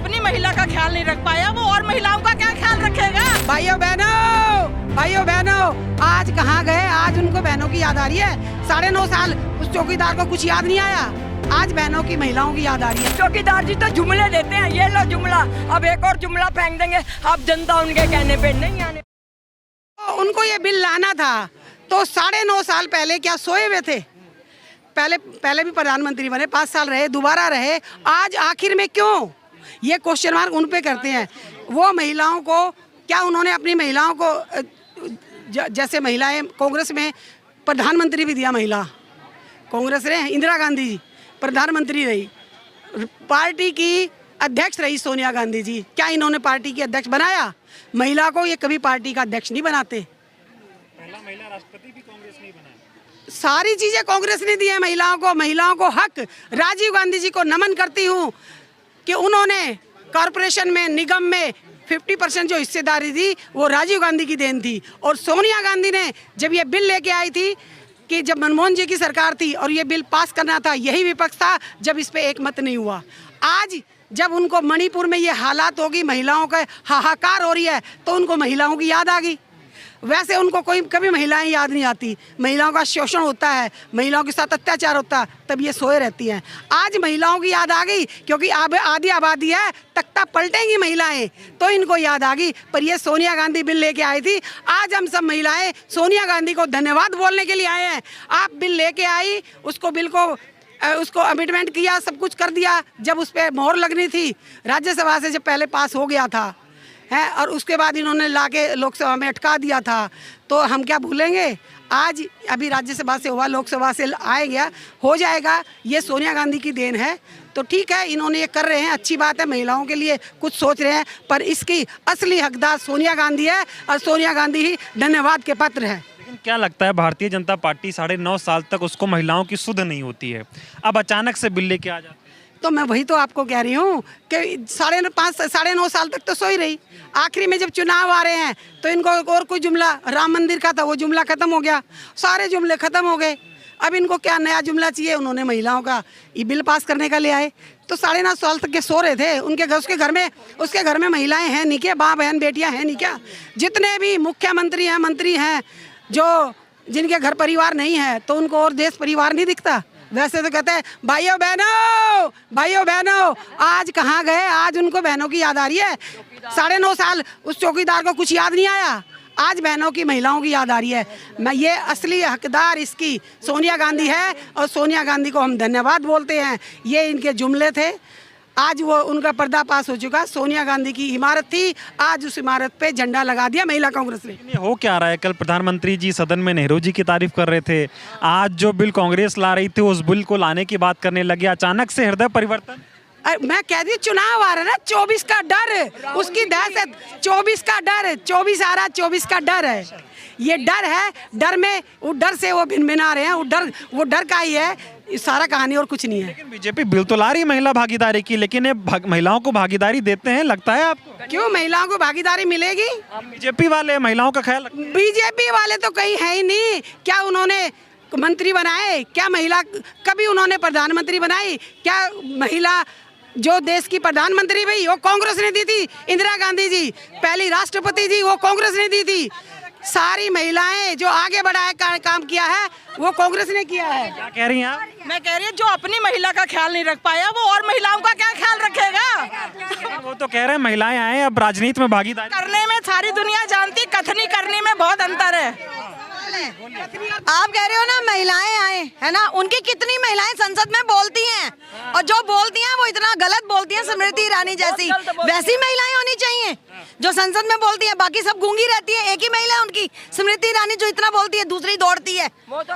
अपनी महिला का ख्याल नहीं रख पाया, वो और महिलाओं का क्या ख्याल रखेगा। भाइयों बहनों, आज कहाँ गए? आज उनको बहनों की याद आ रही है। 9.5 साल उस चौकीदार को कुछ याद नहीं आया, आज बहनों की महिलाओं की याद आ रही है। चौकीदार जी तो जुमले देते हैं, ये लो जुमला, अब एक और जुमला फेंक देंगे, अब जनता उनके कहने पे नहीं आने। उनको ये बिल लाना था तो 9.5 साल पहले क्या सोए हुए थे? पहले भी प्रधानमंत्री बने, 5 साल रहे, दोबारा रहे, आज आखिर में क्यों? ये क्वेश्चन मार्क उन पे करते हैं। वो महिलाओं को क्या उन्होंने अपनी महिलाओं को जैसे महिलाएं कांग्रेस में प्रधानमंत्री भी दिया, महिला कांग्रेस रहे, इंदिरा गांधी जी प्रधानमंत्री रही, पार्टी की अध्यक्ष रही सोनिया गांधी जी, क्या इन्होंने पार्टी की अध्यक्ष बनाया? महिला को ये कभी पार्टी का अध्यक्ष नहीं बनाते। पहला महिला राष्ट्रपति भी कांग्रेस नहीं बनाया। सारी चीजें कांग्रेस ने दी है महिलाओं को हक। राजीव गांधी जी को नमन करती हूँ कि उन्होंने कॉरपोरेशन में, निगम में 50% जो हिस्सेदारी थी वो राजीव गांधी की देन थी। और सोनिया गांधी ने जब ये बिल लेके आई थी कि जब मनमोहन जी की सरकार थी और ये बिल पास करना था, यही विपक्ष था जब इस पे एक मत नहीं हुआ। आज जब उनको मणिपुर में ये हालात होगी, महिलाओं का हाहाकार हो रही है, तो उनको महिलाओं की याद आ गई। वैसे उनको कोई कभी महिलाएं याद नहीं आती। महिलाओं का शोषण होता है, महिलाओं के साथ अत्याचार होता है, तब ये सोए रहती हैं। आज महिलाओं की याद आ गई क्योंकि अब आधी आबादी है, तख्ता पलटेंगी महिलाएं, तो इनको याद आ गई। पर ये सोनिया गांधी बिल लेके आई थी। आज हम सब महिलाएं सोनिया गांधी को धन्यवाद बोलने के लिए आए हैं। आप बिल लेके आई, उसको बिल को उसको अमेंडमेंट किया, सब कुछ कर दिया। जब उस पर मोहर लगनी थी राज्यसभा से, जब पहले पास हो गया था है, और उसके बाद इन्होंने लाके लोकसभा में अटका दिया था, तो हम क्या भूलेंगे? आज अभी राज्यसभा से हुआ, लोकसभा से आ गया, हो जाएगा। ये सोनिया गांधी की देन है, तो ठीक है, इन्होंने ये कर रहे हैं, अच्छी बात है, महिलाओं के लिए कुछ सोच रहे हैं, पर इसकी असली हकदार सोनिया गांधी है और सोनिया गांधी ही धन्यवाद के पात्र है। लेकिन क्या लगता है, भारतीय जनता पार्टी 9.5 साल तक उसको महिलाओं की सुध नहीं होती है, अब अचानक से बिल लेके आ जाते हैं? तो मैं वही तो आपको कह रही हूँ कि 9.5 साल तक तो सो ही रही। आखिरी में जब चुनाव आ रहे हैं तो इनको और कोई जुमला, राम मंदिर का था वो जुमला खत्म हो गया, सारे जुमले खत्म हो गए। अब इनको क्या नया जुमला चाहिए? उन्होंने महिलाओं का ये बिल पास करने का ले आए, तो 9.5 साल तक के सो रहे थे। उसके घर में महिलाएं हैं नहीं क्या? माँ बहन बेटियां हैं नहीं क्या? जितने भी मुख्यमंत्री हैं, मंत्री हैं, जो जिनके घर परिवार नहीं है, तो उनको और देश परिवार नहीं दिखता? वैसे तो कहते हैं भाइयों बहनों, आज कहाँ गए? आज उनको बहनों की याद आ रही है। 9.5 साल उस चौकीदार को कुछ याद नहीं आया, आज बहनों की, महिलाओं की याद आ रही है। मैं ये असली हकदार इसकी सोनिया गांधी है, और सोनिया गांधी को हम धन्यवाद बोलते हैं। ये इनके जुमले थे, आज वो उनका पर्दाफाश हो चुका। सोनिया गांधी की इमारत थी, आज उस इमारत पे झंडा लगा दिया महिला कांग्रेस ने। ये हो क्या रहा है? कल प्रधानमंत्री जी सदन में नेहरू जी की तारीफ कर रहे थे, आज जो बिल कांग्रेस ला रही थी उस बिल को लाने की बात करने लगे, अचानक से हृदय परिवर्तन। मैं कह रही हूँ, चुनाव आ रहा है ना, 24 का डर, उसकी दहशत, 24 का डर, 24 आ रहा, 24 का डर है। ये डर है, डर में, वो डर से वो भिन-भिना रहे हैं, वो डर का ही है सारा कहानी, और कुछ नहीं है। लेकिन बीजेपी बिल तो ला रही है महिला भागीदारी की, लेकिन ये महिलाओं को भागीदारी देते हैं, लगता है आपको? क्यों महिलाओं को भागीदारी मिलेगी? बीजेपी वाले महिलाओं का ख्याल रखते हैं? बीजेपी वाले तो कहीं है ही नहीं। क्या उन्होंने मंत्री बनाए? क्या महिला कभी उन्होंने प्रधानमंत्री बनाई? क्या महिला जो देश की प्रधानमंत्री हुई वो कांग्रेस ने दी थी? इंदिरा गांधी जी पहली राष्ट्रपति जी, वो कांग्रेस ने दी थी। सारी महिलाएं जो आगे बढ़ा है, काम किया है, वो कांग्रेस ने किया है। क्या कह रही हैं आप? मैं कह रही हूँ, जो अपनी महिला का ख्याल नहीं रख पाया, वो और महिलाओं का क्या ख्याल रखेगा। वो तो कह रहे हैं महिलाएं आए अब राजनीति में भागीदारी करने में सारी दुनिया जानती, कथनी करने में बहुत अंतर है। आप कह रहे हो ना महिलाएं आए, है ना, उनकी कितनी महिलाएं संसद में बोलती हैं, और जो बोलती हैं वो इतना गलत बोलती हैं, स्मृति ईरानी जैसी। वैसी महिलाएं होनी चाहिए जो संसद में बोलती है, बाकी सब गूंगी रहती है। एक ही महिला है उनकी, स्मृति ईरानी, जो इतना बोलती है, दूसरी दौड़ती है,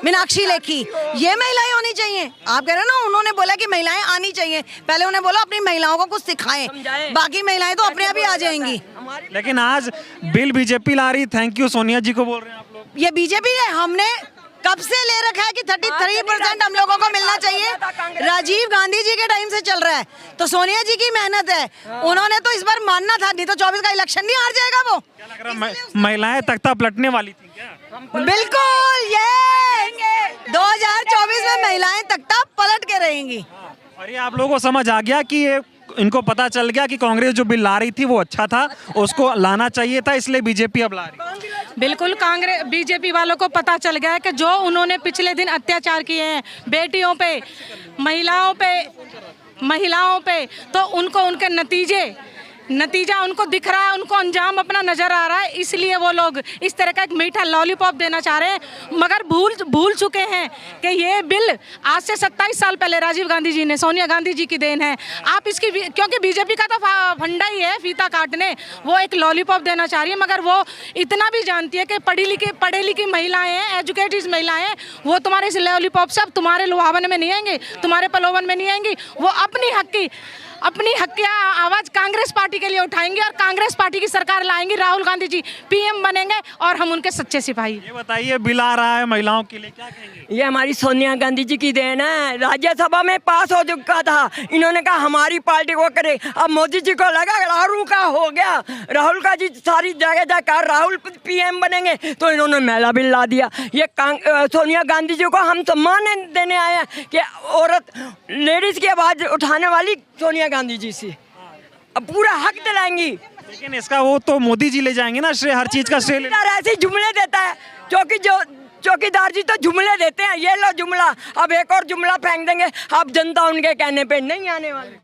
मीनाक्षी लेखी। ये महिलाएं होनी चाहिए। आप कह रहे हो ना, उन्होंने बोला कि महिलाएं आनी चाहिए, पहले उन्हें बोला अपनी महिलाओं को कुछ सिखाएं, बाकी महिलाएं तो अपने आप ही आ जाएंगी। लेकिन आज बिल बीजेपी ला रही, थैंक यू सोनिया जी को बोल रहे हैं आप लोग। ये बीजेपी ने, हमने कब से ले रखा है कि 33% हम लोगों को मिलना चाहिए। राजीव गांधी जी के टाइम से चल रहा है, तो सोनिया जी की मेहनत है, उन्होंने तो इस बार मानना था, नहीं तो 24 का इलेक्शन नहीं हार जाएगा वो। क्या लग रहा है, महिलाएं तख्ता पलटने वाली थी क्या? बिल्कुल, ये 2024 में महिलाएं तख्ता पलट के रहेंगी। और ये आप लोगों को समझ आ गया कि ये इनको पता चल गया कि कांग्रेस जो बिल ला रही थी वो अच्छा था, उसको लाना चाहिए था, इसलिए बीजेपी अब ला रही है। बिल्कुल कांग्रेस बीजेपी वालों को पता चल गया है कि जो उन्होंने पिछले दिन अत्याचार किए हैं बेटियों पे, महिलाओं पे, तो उनको उनके नतीजा उनको दिख रहा है, उनको अंजाम अपना नजर आ रहा है, इसलिए वो लोग इस तरह का एक मीठा लॉलीपॉप देना चाह रहे हैं, मगर भूल चुके हैं कि ये बिल आज से 27 साल पहले राजीव गांधी जी ने, सोनिया गांधी जी की देन है। आप इसकी क्योंकि बीजेपी का तो फंडा ही है फीता काटने, वो एक लॉलीपॉप देना चाह रही है, मगर वो इतना भी जानती है कि पढ़े लिखी महिलाएं हैं, एजुकेटेड महिलाएं हैं, वो तुम्हारे इस लॉलीपॉप से अब तुम्हारे लुभावन में नहीं आएंगी, तुम्हारे प्रलोभन में नहीं आएंगी। वो अपनी हक की आवाज कांग्रेस पार्टी के लिए उठाएंगे और कांग्रेस पार्टी की सरकार लाएंगी, राहुल गांधी जी पीएम बनेंगे और हम उनके सच्चे सिपाही। ये बताइए, बिल आ रहा है महिलाओं के लिए, क्या कहेंगे? ये हमारी सोनिया गांधी जी की देन है, राज्यसभा में पास हो चुका था, इन्होंने कहा हमारी पार्टी को करे, अब मोदी जी को लगा राहुल का हो गया, राहुल का जी सारी जगह जाकर राहुल पीएम बनेंगे, तो इन्होंने मेला बिल ला दिया। ये सोनिया गांधी जी को हम सम्मान देने आए हैं कि औरत लेडीज की आवाज उठाने वाली सोनिया गांधी जी से अब पूरा हक दिलाएंगी। लेकिन इसका वो तो मोदी जी ले जाएंगे ना श्रेय, हर चीज का श्रेय ऐसे जुमले देता है, क्योंकि जो चौकीदार जी तो जुमले देते हैं, ये लो जुमला, अब एक और जुमला फेंक देंगे, अब जनता उनके कहने पे नहीं आने वाली।